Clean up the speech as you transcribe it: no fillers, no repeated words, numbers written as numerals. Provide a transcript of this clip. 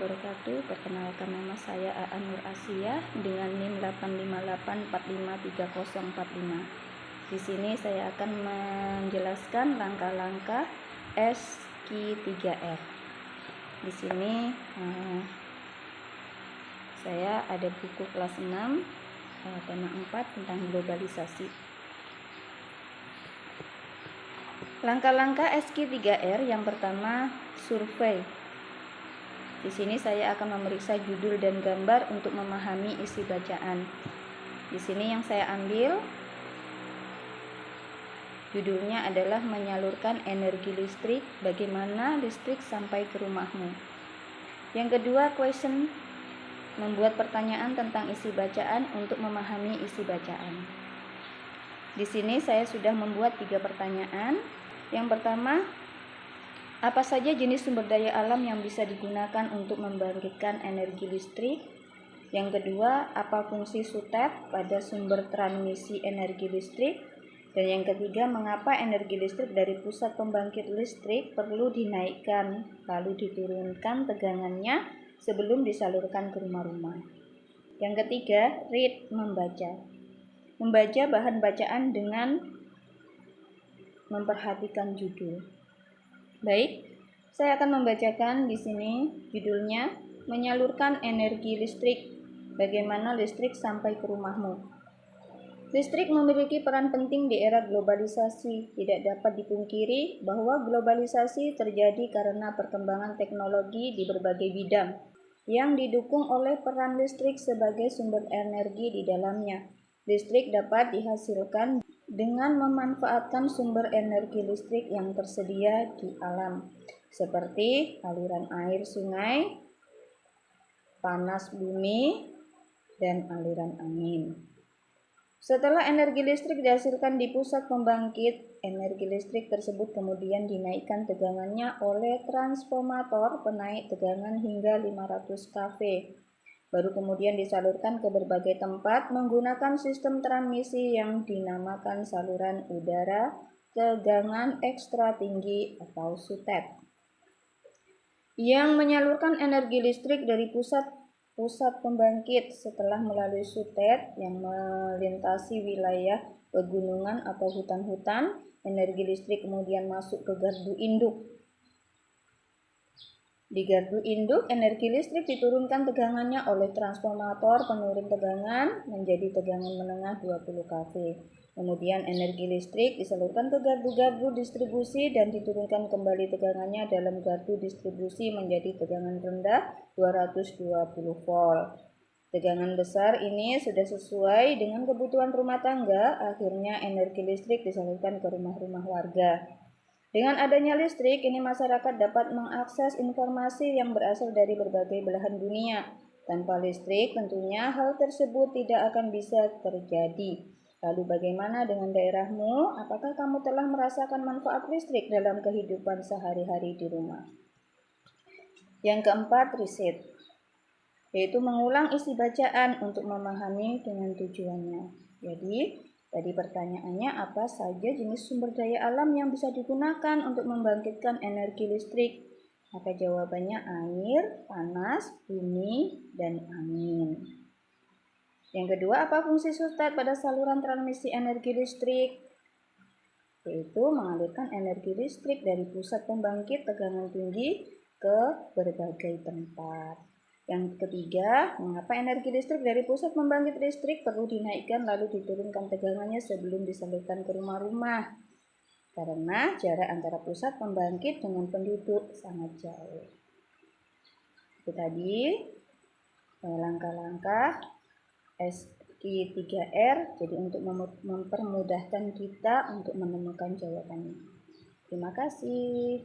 wabarakatuh. Perkenalkan, nama saya Aan Nur Asia dengan NIM 858453045. Di sini saya akan menjelaskan langkah-langkah SQ3R. Di sini saya ada buku kelas 6 tema 4 tentang globalisasi. Langkah-langkah SQ3R yang pertama, survei. Di sini saya akan memeriksa judul dan gambar untuk memahami isi bacaan. Di sini yang saya ambil judulnya adalah menyalurkan energi listrik, bagaimana listrik sampai ke rumahmu. Yang kedua, question, membuat pertanyaan tentang isi bacaan untuk memahami isi bacaan. Di sini saya sudah membuat 3 pertanyaan. Yang pertama, apa saja jenis sumber daya alam yang bisa digunakan untuk membangkitkan energi listrik? Yang kedua, apa fungsi sutet pada sumber transmisi energi listrik? Dan yang ketiga, mengapa energi listrik dari pusat pembangkit listrik perlu dinaikkan lalu diturunkan tegangannya sebelum disalurkan ke rumah-rumah? Yang ketiga, read, membaca. Membaca bahan bacaan dengan memperhatikan judul. Baik, saya akan membacakan di sini judulnya, menyalurkan energi listrik, bagaimana listrik sampai ke rumahmu. Listrik memiliki peran penting di era globalisasi. Tidak dapat dipungkiri bahwa globalisasi terjadi karena perkembangan teknologi di berbagai bidang yang didukung oleh peran listrik sebagai sumber energi di dalamnya. Listrik dapat dihasilkan dengan memanfaatkan sumber energi listrik yang tersedia di alam, seperti aliran air sungai, panas bumi, dan aliran angin. Setelah energi listrik dihasilkan di pusat pembangkit, energi listrik tersebut kemudian dinaikkan tegangannya oleh transformator penaik tegangan hingga 500 kV. Baru kemudian disalurkan ke berbagai tempat menggunakan sistem transmisi yang dinamakan saluran udara tegangan ekstra tinggi atau sutet, yang menyalurkan energi listrik dari pusat pembangkit. Setelah melalui sutet yang melintasi wilayah pegunungan atau hutan-hutan, energi listrik kemudian masuk ke gardu induk. Di gardu induk, energi listrik diturunkan tegangannya oleh transformator penurun tegangan menjadi tegangan menengah 20 kV. Kemudian energi listrik disalurkan ke gardu-gardu distribusi dan diturunkan kembali tegangannya dalam gardu distribusi menjadi tegangan rendah 220 volt. Tegangan besar ini sudah sesuai dengan kebutuhan rumah tangga, akhirnya energi listrik disalurkan ke rumah-rumah warga. Dengan adanya listrik, ini masyarakat dapat mengakses informasi yang berasal dari berbagai belahan dunia. Tanpa listrik, tentunya hal tersebut tidak akan bisa terjadi. Lalu bagaimana dengan daerahmu? Apakah kamu telah merasakan manfaat listrik dalam kehidupan sehari-hari di rumah? Yang keempat, riset, yaitu mengulang isi bacaan untuk memahami dengan tujuannya. Jadi, tadi pertanyaannya, apa saja jenis sumber daya alam yang bisa digunakan untuk membangkitkan energi listrik? Maka jawabannya air, panas, bumi, dan angin. Yang kedua, apa fungsi sutet pada saluran transmisi energi listrik? Yaitu mengalirkan energi listrik dari pusat pembangkit tegangan tinggi ke berbagai tempat. Yang ketiga, mengapa energi listrik dari pusat pembangkit listrik perlu dinaikkan lalu diturunkan tegangannya sebelum disalurkan ke rumah-rumah? Karena jarak antara pusat pembangkit dengan penduduk sangat jauh. Itu tadi langkah-langkah SQ3R, jadi untuk mempermudahkan kita untuk menemukan jawabannya. Terima kasih.